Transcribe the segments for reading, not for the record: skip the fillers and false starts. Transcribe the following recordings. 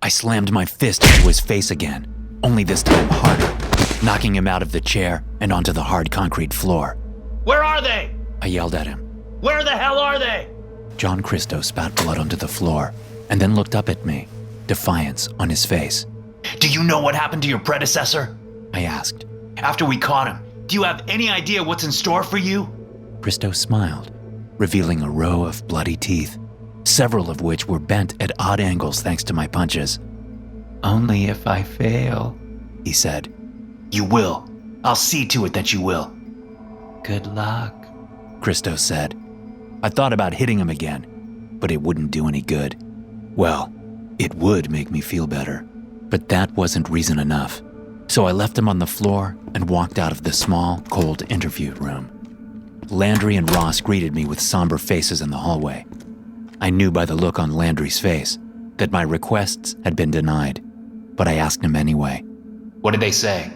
I slammed my fist into his face again, only this time harder, knocking him out of the chair and onto the hard concrete floor. Where are they? I yelled at him. Where the hell are they? John Christo spat blood onto the floor and then looked up at me, defiance on his face. Do you know what happened to your predecessor? I asked. After we caught him, do you have any idea what's in store for you? Christo smiled, revealing a row of bloody teeth, several of which were bent at odd angles thanks to my punches. Only if I fail, he said. You will. I'll see to it that you will. Good luck, Christo said. I thought about hitting him again, but it wouldn't do any good. Well, it would make me feel better, but that wasn't reason enough. So I left him on the floor and walked out of the small, cold interview room. Landry and Ross greeted me with somber faces in the hallway. I knew by the look on Landry's face that my requests had been denied, but I asked him anyway. What did they say?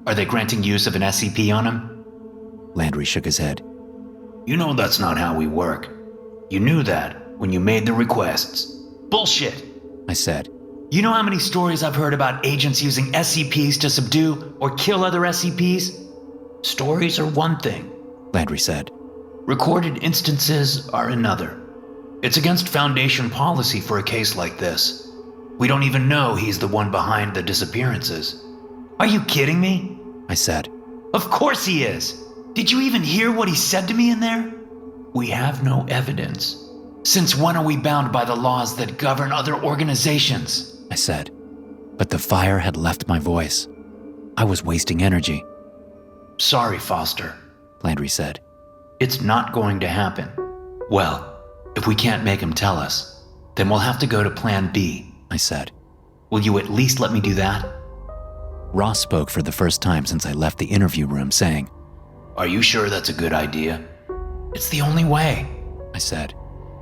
Are they granting use of an SCP on him? Landry shook his head. You know that's not how we work. You knew that when you made the requests. Bullshit, I said. You know how many stories I've heard about agents using SCPs to subdue or kill other SCPs? Stories are one thing, Landry said. Recorded instances are another. It's against Foundation policy for a case like this. We don't even know he's the one behind the disappearances. Are you kidding me? I said. Of course he is. Did you even hear what he said to me in there? We have no evidence. Since when are we bound by the laws that govern other organizations? I said, but the fire had left my voice. I was wasting energy. Sorry, Foster, Landry said. It's not going to happen. Well, if we can't make him tell us, then we'll have to go to Plan B, I said. Will you at least let me do that? Ross spoke for the first time since I left the interview room, saying, Are you sure that's a good idea? It's the only way, I said.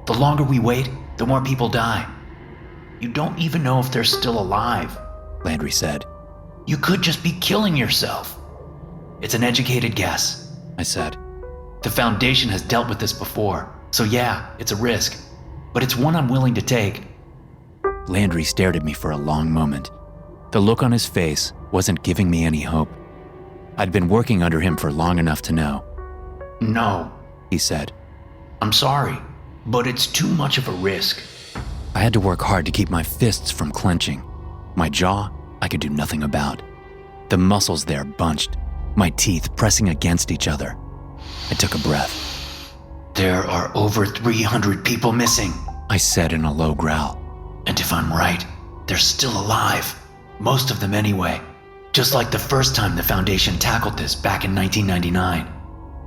The longer we wait, the more people die. You don't even know if they're still alive, Landry said. You could just be killing yourself. It's an educated guess, I said. The Foundation has dealt with this before, so yeah, it's a risk, but it's one I'm willing to take. Landry stared at me for a long moment. The look on his face wasn't giving me any hope. I'd been working under him for long enough to know. No, he said. I'm sorry, but it's too much of a risk. I had to work hard to keep my fists from clenching. My jaw, I could do nothing about. The muscles there bunched, my teeth pressing against each other. I took a breath. There are over 300 people missing, I said in a low growl. And if I'm right, they're still alive. Most of them anyway. Just like the first time the Foundation tackled this back in 1999.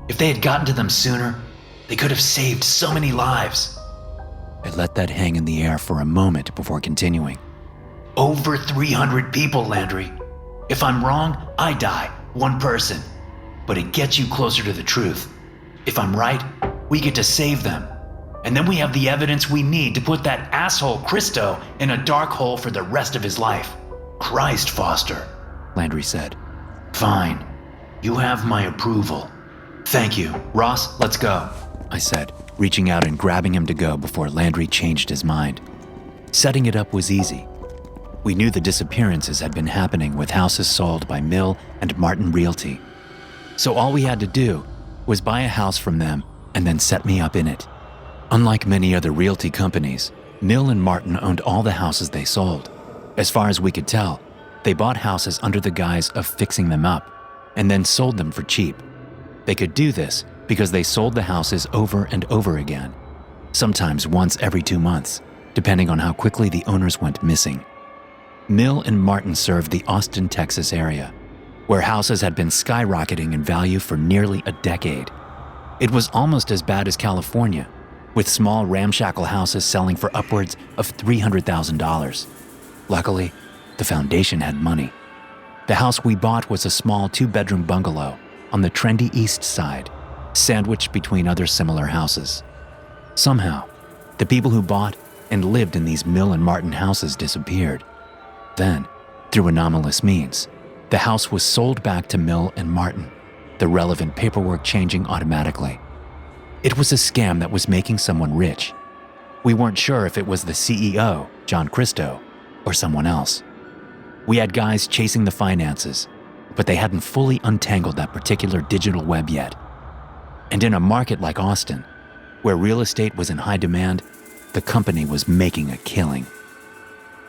If they had gotten to them sooner, they could have saved so many lives. I let that hang in the air for a moment before continuing. Over 300 people, Landry. If I'm wrong, I die, one person. But it gets you closer to the truth. If I'm right, we get to save them. And then we have the evidence we need to put that asshole Christo in a dark hole for the rest of his life. Christ, Foster, Landry said. Fine. You have my approval. Thank you. Ross, let's go, I said, reaching out and grabbing him to go before Landry changed his mind. Setting it up was easy. We knew the disappearances had been happening with houses sold by Mill and Martin Realty. So all we had to do was buy a house from them and then set me up in it. Unlike many other realty companies, Mill and Martin owned all the houses they sold. As far as we could tell, they bought houses under the guise of fixing them up and then sold them for cheap. They could do this because they sold the houses over and over again, sometimes once every 2 months, depending on how quickly the owners went missing. Mill and Martin served the Austin, Texas area, where houses had been skyrocketing in value for nearly a decade. It was almost as bad as California, with small ramshackle houses selling for upwards of $300,000. Luckily, the Foundation had money. The house we bought was a small 2-bedroom bungalow on the trendy east side, sandwiched between other similar houses. Somehow, the people who bought and lived in these Mill and Martin houses disappeared. Then, through anomalous means, the house was sold back to Mill and Martin, the relevant paperwork changing automatically. It was a scam that was making someone rich. We weren't sure if it was the CEO, John Christo, or someone else. We had guys chasing the finances, but they hadn't fully untangled that particular digital web yet. And in a market like Austin, where real estate was in high demand, the company was making a killing.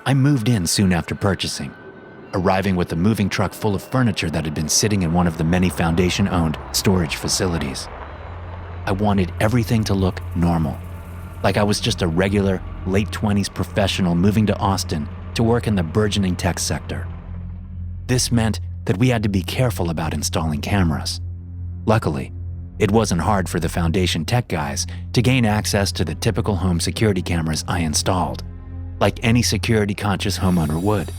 I moved in soon after purchasing, arriving with a moving truck full of furniture that had been sitting in one of the many Foundation-owned storage facilities. I wanted everything to look normal, like I was just a regular, late-20s professional moving to Austin to work in the burgeoning tech sector. This meant that we had to be careful about installing cameras. Luckily, it wasn't hard for the Foundation tech guys to gain access to the typical home security cameras I installed, like any security-conscious homeowner would.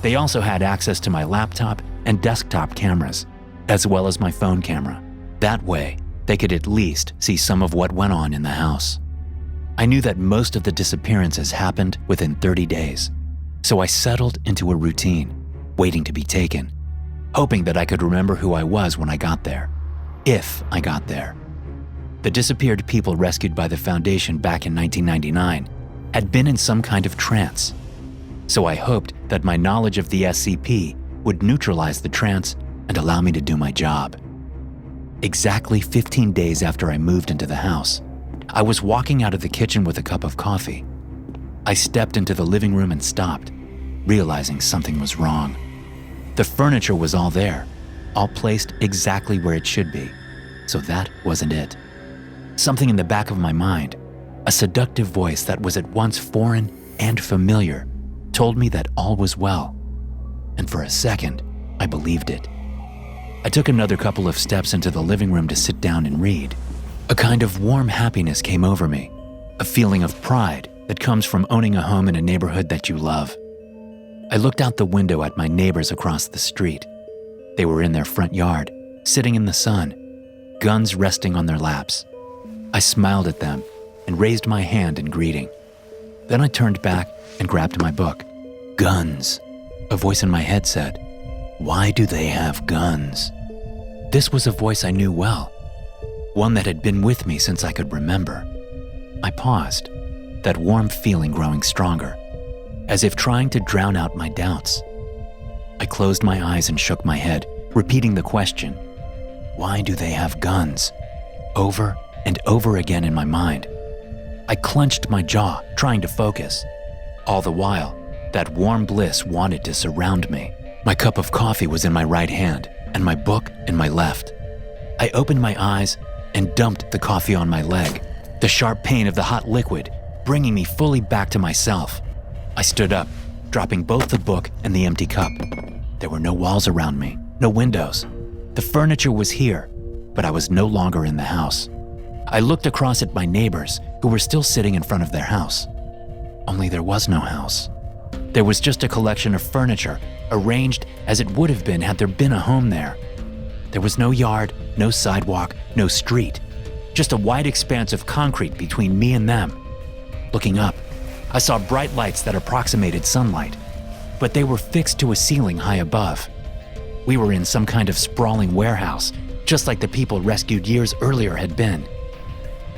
They also had access to my laptop and desktop cameras, as well as my phone camera. That way, they could at least see some of what went on in the house. I knew that most of the disappearances happened within 30 days, so I settled into a routine, waiting to be taken, hoping that I could remember who I was when I got there, if I got there. The disappeared people rescued by the Foundation back in 1999 had been in some kind of trance, so I hoped that my knowledge of the SCP would neutralize the trance and allow me to do my job. Exactly 15 days after I moved into the house, I was walking out of the kitchen with a cup of coffee. I stepped into the living room and stopped, realizing something was wrong. The furniture was all there, all placed exactly where it should be, so that wasn't it. Something in the back of my mind, a seductive voice that was at once foreign and familiar, told me that all was well. And for a second, I believed it. I took another couple of steps into the living room to sit down and read. A kind of warm happiness came over me, a feeling of pride that comes from owning a home in a neighborhood that you love. I looked out the window at my neighbors across the street. They were in their front yard, sitting in the sun, guns resting on their laps. I smiled at them and raised my hand in greeting. Then I turned back and grabbed my book. Guns, a voice in my head said. Why do they have guns? This was a voice I knew well, one that had been with me since I could remember. I paused, that warm feeling growing stronger, as if trying to drown out my doubts. I closed my eyes and shook my head, repeating the question, why do they have guns? Over and over again in my mind. I clenched my jaw, trying to focus. All the while, that warm bliss wanted to surround me. My cup of coffee was in my right hand, and my book in my left. I opened my eyes and dumped the coffee on my leg, the sharp pain of the hot liquid bringing me fully back to myself. I stood up, dropping both the book and the empty cup. There were no walls around me, no windows. The furniture was here, but I was no longer in the house. I looked across at my neighbors, who were still sitting in front of their house. Only there was no house. There was just a collection of furniture, arranged as it would have been had there been a home there. There was no yard, no sidewalk, no street, just a wide expanse of concrete between me and them. Looking up, I saw bright lights that approximated sunlight, but they were fixed to a ceiling high above. We were in some kind of sprawling warehouse, just like the people rescued years earlier had been.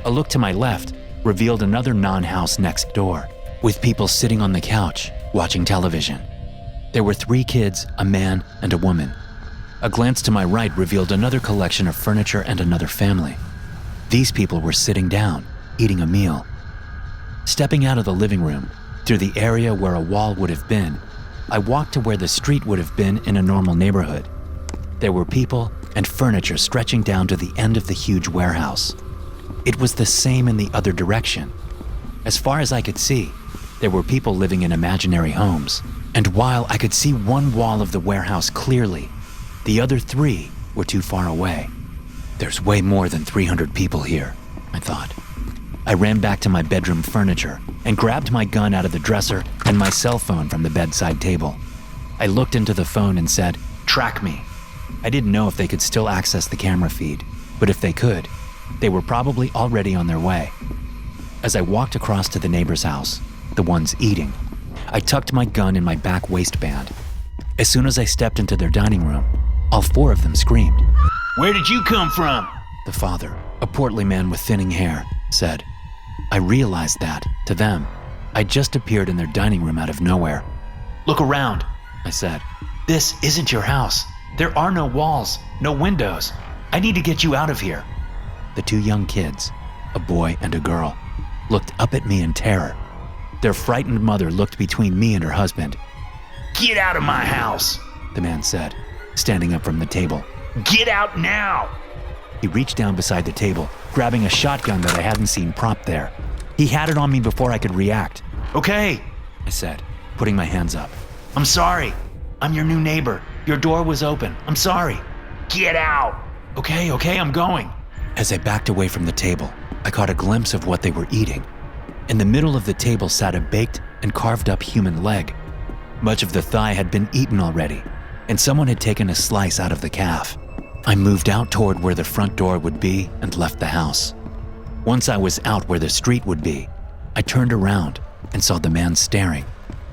A look to my left revealed another non-house next door, with people sitting on the couch, watching television. There were 3 kids, a man, and a woman. A glance to my right revealed another collection of furniture and another family. These people were sitting down, eating a meal. Stepping out of the living room, through the area where a wall would have been, I walked to where the street would have been in a normal neighborhood. There were people and furniture stretching down to the end of the huge warehouse. It was the same in the other direction. As far as I could see, there were people living in imaginary homes. And while I could see one wall of the warehouse clearly, the other 3 were too far away. There's way more than 300 people here, I thought. I ran back to my bedroom furniture and grabbed my gun out of the dresser and my cell phone from the bedside table. I looked into the phone and said, "Track me." I didn't know if they could still access the camera feed, but if they could, they were probably already on their way. As I walked across to the neighbor's house, the ones eating, I tucked my gun in my back waistband. As soon as I stepped into their dining room, all 4 of them screamed. Where did you come from? The father, a portly man with thinning hair, said. I realized that, to them, I just appeared in their dining room out of nowhere. Look around, I said. This isn't your house. There are no walls, no windows. I need to get you out of here. The two young kids, a boy and a girl, looked up at me in terror. Their frightened mother looked between me and her husband. Get out of my house, the man said, standing up from the table. Get out now! He reached down beside the table, grabbing a shotgun that I hadn't seen propped there. He had it on me before I could react. Okay, I said, putting my hands up. I'm sorry. I'm your new neighbor. Your door was open. I'm sorry. Get out! Okay, I'm going. As I backed away from the table, I caught a glimpse of what they were eating. In the middle of the table sat a baked and carved up human leg. Much of the thigh had been eaten already, and someone had taken a slice out of the calf. I moved out toward where the front door would be and left the house. Once I was out where the street would be, I turned around and saw the man staring,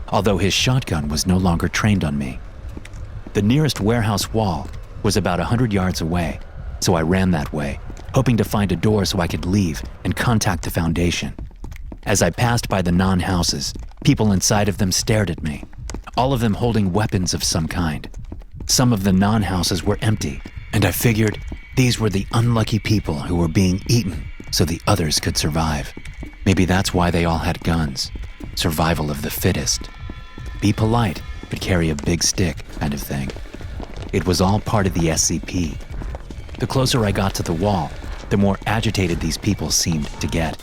although his shotgun was no longer trained on me. The nearest warehouse wall was about 100 yards away, so I ran that way, hoping to find a door so I could leave and contact the Foundation. As I passed by the non-houses, people inside of them stared at me, all of them holding weapons of some kind. Some of the non-houses were empty, and I figured these were the unlucky people who were being eaten so the others could survive. Maybe that's why they all had guns. Survival of the fittest. Be polite, but carry a big stick kind of thing. It was all part of the SCP. The closer I got to the wall, the more agitated these people seemed to get.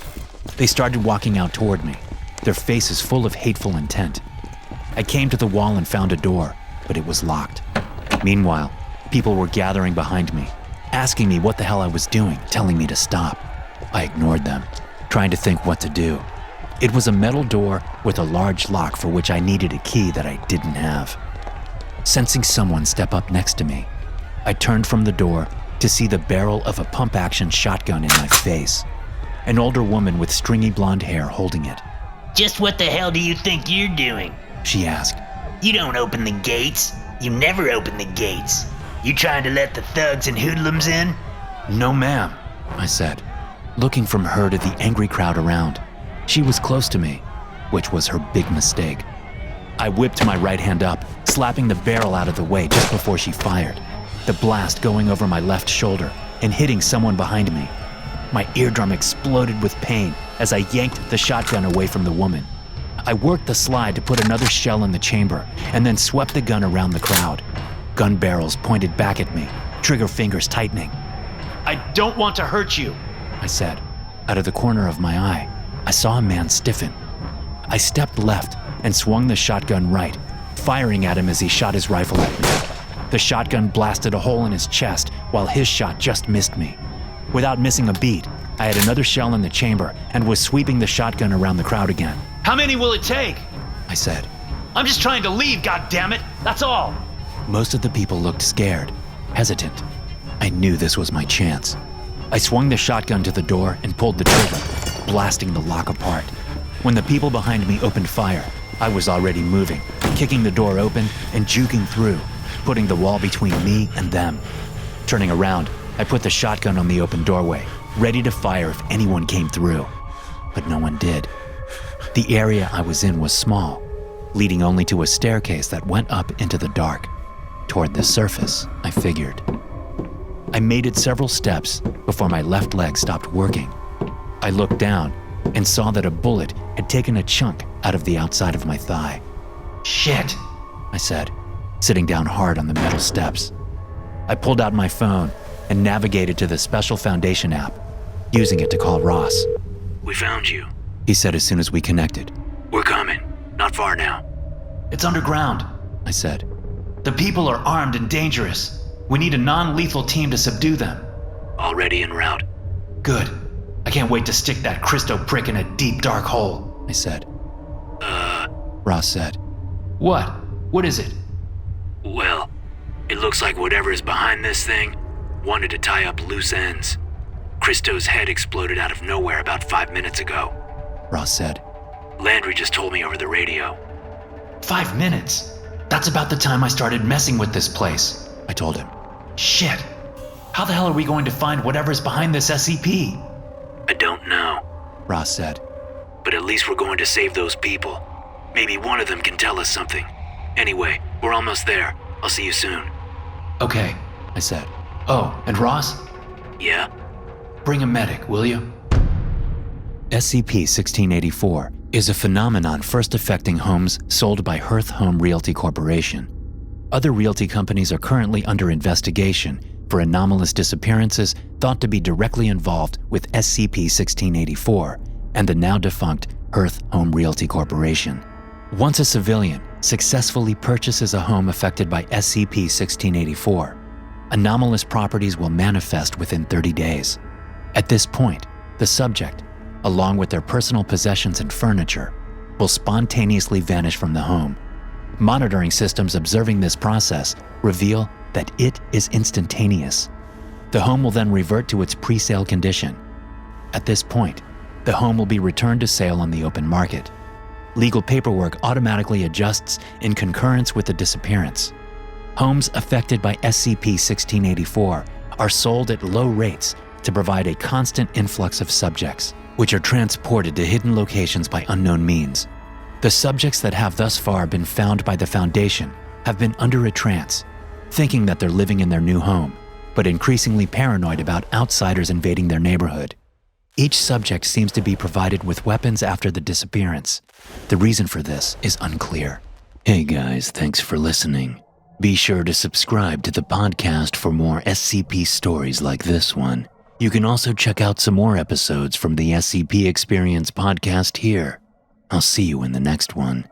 They started walking out toward me, their faces full of hateful intent. I came to the wall and found a door, but it was locked. Meanwhile, people were gathering behind me, asking me what the hell I was doing, telling me to stop. I ignored them, trying to think what to do. It was a metal door with a large lock for which I needed a key that I didn't have. Sensing someone step up next to me, I turned from the door to see the barrel of a pump-action shotgun in my face. An older woman with stringy blonde hair holding it. Just what the hell do you think you're doing? She asked. You don't open the gates. You never open the gates. You trying to let the thugs and hoodlums in? No, ma'am, I said, looking from her to the angry crowd around. She was close to me, which was her big mistake. I whipped my right hand up, slapping the barrel out of the way just before she fired, the blast going over my left shoulder and hitting someone behind me. My eardrum exploded with pain as I yanked the shotgun away from the woman. I worked the slide to put another shell in the chamber and then swept the gun around the crowd. Gun barrels pointed back at me, trigger fingers tightening. I don't want to hurt you, I said. Out of the corner of my eye, I saw a man stiffen. I stepped left and swung the shotgun right, firing at him as he shot his rifle at me. The shotgun blasted a hole in his chest while his shot just missed me. Without missing a beat, I had another shell in the chamber and was sweeping the shotgun around the crowd again. How many will it take? I said. I'm just trying to leave, goddammit. That's all. Most of the people looked scared, hesitant. I knew this was my chance. I swung the shotgun to the door and pulled the trigger, blasting the lock apart. When the people behind me opened fire, I was already moving, kicking the door open and juking through, putting the wall between me and them. Turning around, I put the shotgun on the open doorway, ready to fire if anyone came through. But no one did. The area I was in was small, leading only to a staircase that went up into the dark. Toward the surface, I figured. I made it several steps before my left leg stopped working. I looked down and saw that a bullet had taken a chunk out of the outside of my thigh. Shit, I said, sitting down hard on the metal steps. I pulled out my phone and navigated to the Special Foundation app, using it to call Ross. We found you, he said as soon as we connected. We're coming. Not far now. It's underground, I said. The people are armed and dangerous. We need a non-lethal team to subdue them. Already en route. Good. I can't wait to stick that Christo prick in a deep, dark hole, I said. Ross said. What? What is it? Well, it looks like whatever is behind this thing wanted to tie up loose ends. Christo's head exploded out of nowhere about 5 minutes ago. Ross said. Landry just told me over the radio. 5 minutes? That's about the time I started messing with this place, I told him. Shit. How the hell are we going to find whatever's behind this SCP? I don't know, Ross said. But at least we're going to save those people. Maybe one of them can tell us something. Anyway, we're almost there. I'll see you soon. Okay, I said. Oh, and Ross? Yeah? Bring a medic, will you? SCP-1684 is a phenomenon first affecting homes sold by Hearth Home Realty Corporation. Other realty companies are currently under investigation for anomalous disappearances thought to be directly involved with SCP-1684 and the now-defunct Hearth Home Realty Corporation. Once a civilian successfully purchases a home affected by SCP-1684, anomalous properties will manifest within 30 days. At this point, the subject, along with their personal possessions and furniture, will spontaneously vanish from the home. Monitoring systems observing this process reveal that it is instantaneous. The home will then revert to its pre-sale condition. At this point, the home will be returned to sale on the open market. Legal paperwork automatically adjusts in concurrence with the disappearance. Homes affected by SCP-1684 are sold at low rates to provide a constant influx of subjects, which are transported to hidden locations by unknown means. The subjects that have thus far been found by the Foundation have been under a trance, thinking that they're living in their new home, but increasingly paranoid about outsiders invading their neighborhood. Each subject seems to be provided with weapons after the disappearance. The reason for this is unclear. Hey guys, thanks for listening. Be sure to subscribe to the podcast for more SCP stories like this one. You can also check out some more episodes from the SCP Experience podcast here. I'll see you in the next one.